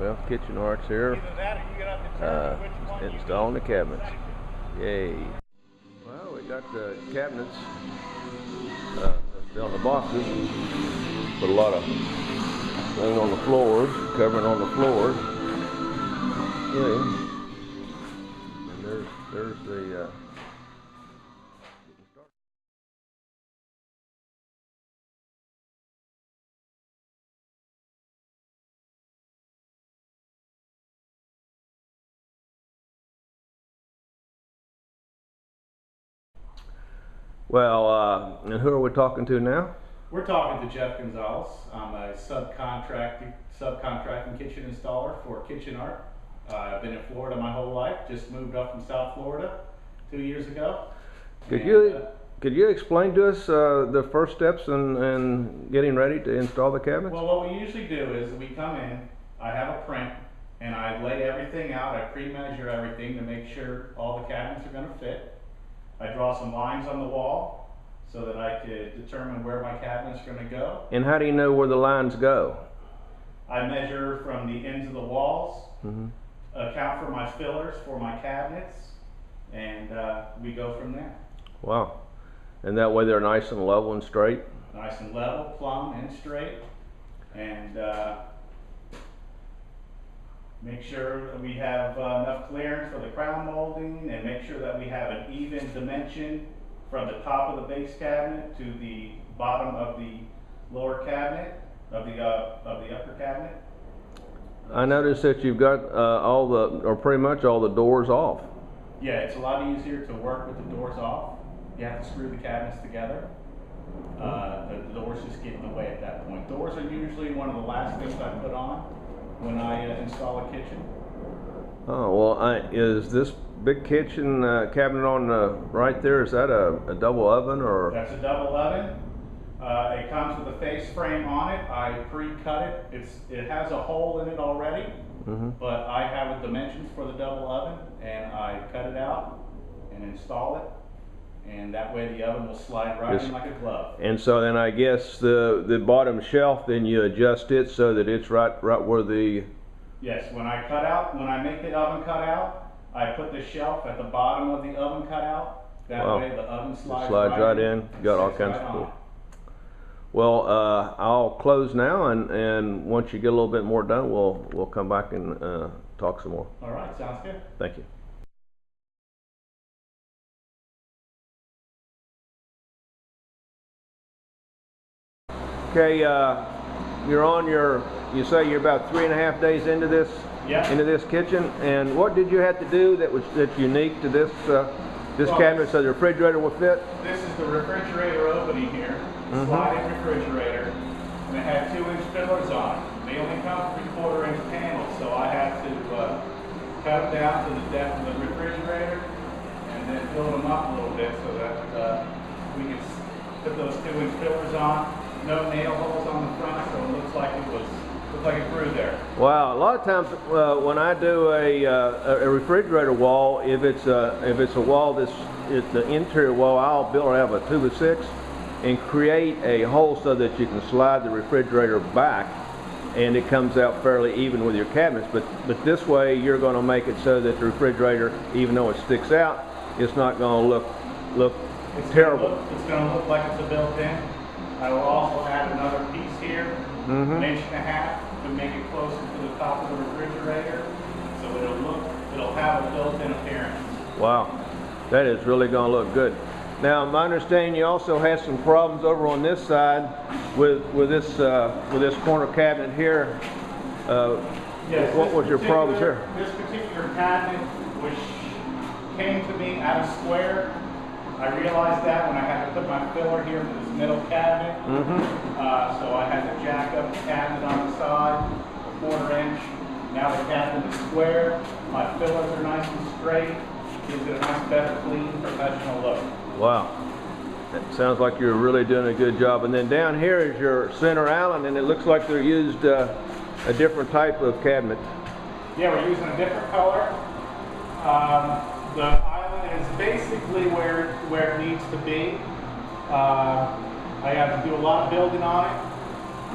Well, kitchen arts here. Installing the cabinets. Yay. Well, we got the cabinets on the boxes. Put a lot of thing on the floors, covering on the floors. Yeah. And there's the Well, and who are we talking to now? We're talking to Jeff Gonzalez. I'm a subcontracting kitchen installer for Kitchen Art. I've been in Florida my whole life. Just moved up from South Florida 2 years ago. Could you explain to us the first steps in getting ready to install the cabinets? Well, what we usually do is we come in, I have a print, and I lay everything out. I pre-measure everything to make sure all the cabinets are going to fit. I draw some lines on the wall so that I could determine where my cabinets are going to go. And how do you know where the lines go? I measure from the ends of the walls, account for my fillers for my cabinets, and we go from there. Wow. And that way they're nice and level and straight? Nice and level, plumb and straight. And make sure that we have enough clearance for the crown molding, and make sure that we have an even dimension from the top of the base cabinet to the bottom of the lower cabinet, of the upper cabinet. I noticed that you've got pretty much all the doors off. Yeah, it's a lot easier to work with the doors off. You have to screw the cabinets together. The doors just get in the way at that point. Doors are usually one of the last things I put on when I install a kitchen. Oh, well, is this big kitchen cabinet on right there, is that a double oven or? That's a double oven. It comes with a face frame on it. I pre-cut it. It has a hole in it already, but I have the dimensions for the double oven, and I cut it out and install it. And that way the oven will slide right in like a glove. And so then I guess the bottom shelf, then you adjust it so that it's right where the... Yes, when I make the oven cutout, I put the shelf at the bottom of the oven cutout. That way the oven slides right in. You got all kinds of cool. Well, I'll close now, and once you get a little bit more done, we'll come back and talk some more. All right, sounds good. Thank you. Okay, you say you're about 3.5 days into this kitchen, and what did you have to do that's unique to this cabinet so the refrigerator will fit? This is the refrigerator opening here, sliding refrigerator, and it had 2-inch fillers on it. They only come 3/4-inch panels, so I had to cut them down to the depth of the refrigerator and then fill them up a little bit so that we can put those 2-inch fillers on. No nail holes on the front, so it looks like it grew there. Wow, a lot of times when I do a refrigerator wall, if it's a wall it's the interior wall, I'll build have a 2x6 and create a hole so that you can slide the refrigerator back, and it comes out fairly even with your cabinets. But this way you're going to make it so that the refrigerator, even though it sticks out, it's not going to look terrible. It's going to look like it's a built-in. I will also add another piece here, 1.5 inches, to make it closer to the top of the refrigerator, so it'll have a built-in appearance. Wow, that is really going to look good. Now, my understanding, you also had some problems over on this side with this corner cabinet here. Yes, what was your problems here? This particular cabinet, which came to me at a square. I realized that when I had to put my filler here for this middle cabinet. So I had to jack up the cabinet on the side, a 1/4 inch. Now the cabinet is square. My fillers are nice and straight. Gives it a nice, better, clean, professional look. Wow. It sounds like you're really doing a good job. And then down here is your center island, and it looks like they're used a different type of cabinet. Yeah, we're using a different color. The island is basically where it needs to be. I have to do a lot of building on it.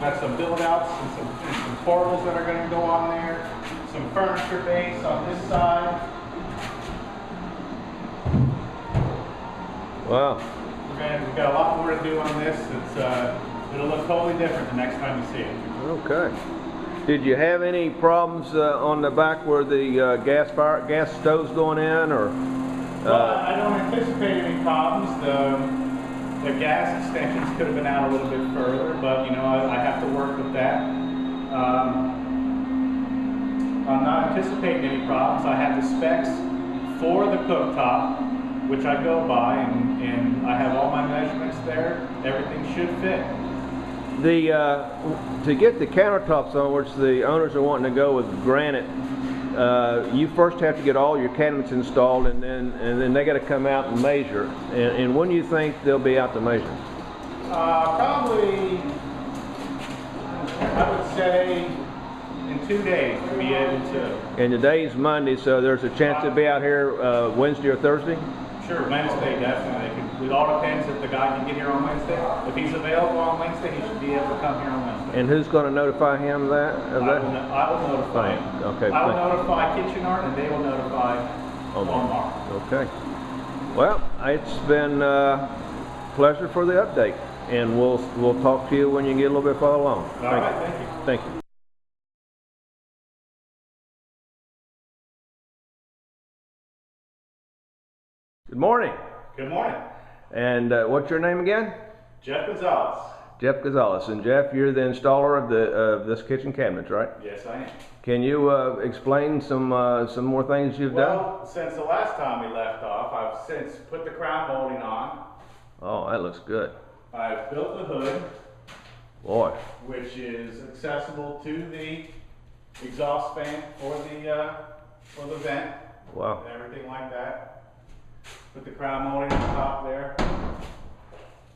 Got some build outs and some portals that are going to go on there. Some furniture base on this side. Wow. We've got a lot more to do on this. It'll look totally different the next time you see it. Okay. Did you have any problems on the back where the gas stove's going in, or? Well, I don't anticipate any problems. The gas extensions could have been out a little bit further, but you know, I have to work with that. I'm not anticipating any problems. I have the specs for the cooktop, which I go by, and I have all my measurements there. Everything should fit. To get the countertops on, which the owners are wanting to go with granite, you first have to get all your cabinets installed, and then they got to come out and measure. And when do you think they'll be out to measure? Probably, I would say, in 2 days to be able to. And today's Monday, so there's a chance to be out here Wednesday or Thursday? Sure, Wednesday definitely. It all depends if the guy can get here on Wednesday. If he's available on Wednesday, he should be able to come here on Wednesday. And who's going to notify him I will notify him. Okay. I will notify Kitchen Art, and they will notify Omar. Okay. Well, it's been a pleasure for the update, and we'll talk to you when you get a little bit farther along. All right, thank you. Thank you. Good morning. Good morning. And what's your name again? Jeff Gonzalez. Jeff Gonzalez. And Jeff, you're the installer of this kitchen cabinets, right? Yes, I am. Can you explain some more things you've done? Well, since the last time we left off, I've since put the crown molding on. Oh, that looks good. I've built the hood, Boy. which is accessible to the exhaust fan for the vent. Wow. And everything like that. Put the crown molding on top there.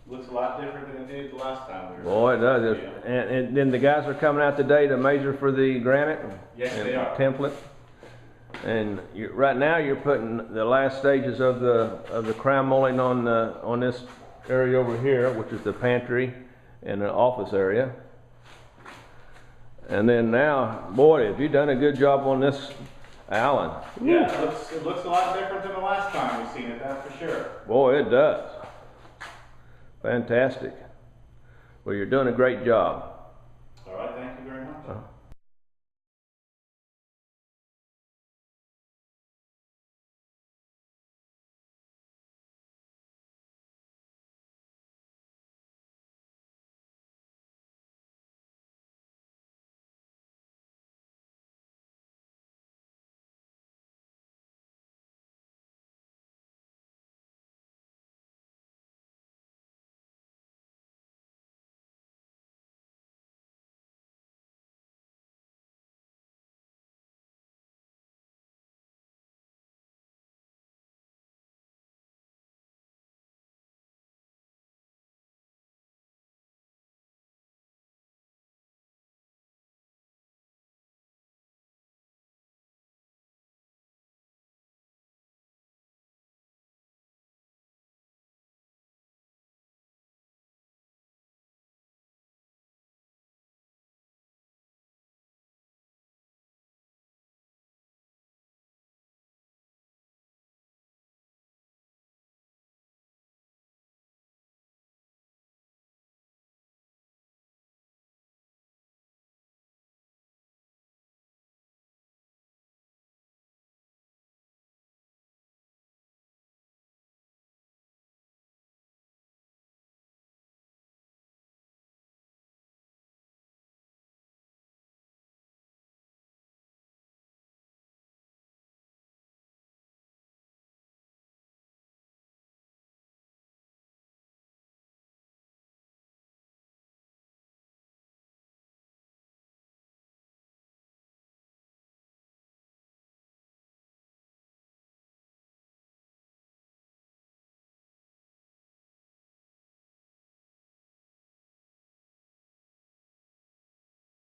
Looks a lot different than it did the last time we were. Boy, it does. And then the guys are coming out today to measure for the granite? Yes, and they are. Template. And right now you're putting the last stages of the crown molding on this area over here, which is the pantry and the office area. And then now, boy, have you done a good job on this Allen. Yeah, it looks a lot different than the last time we've seen it, that's for sure. Boy, it does. Fantastic. Well, you're doing a great job.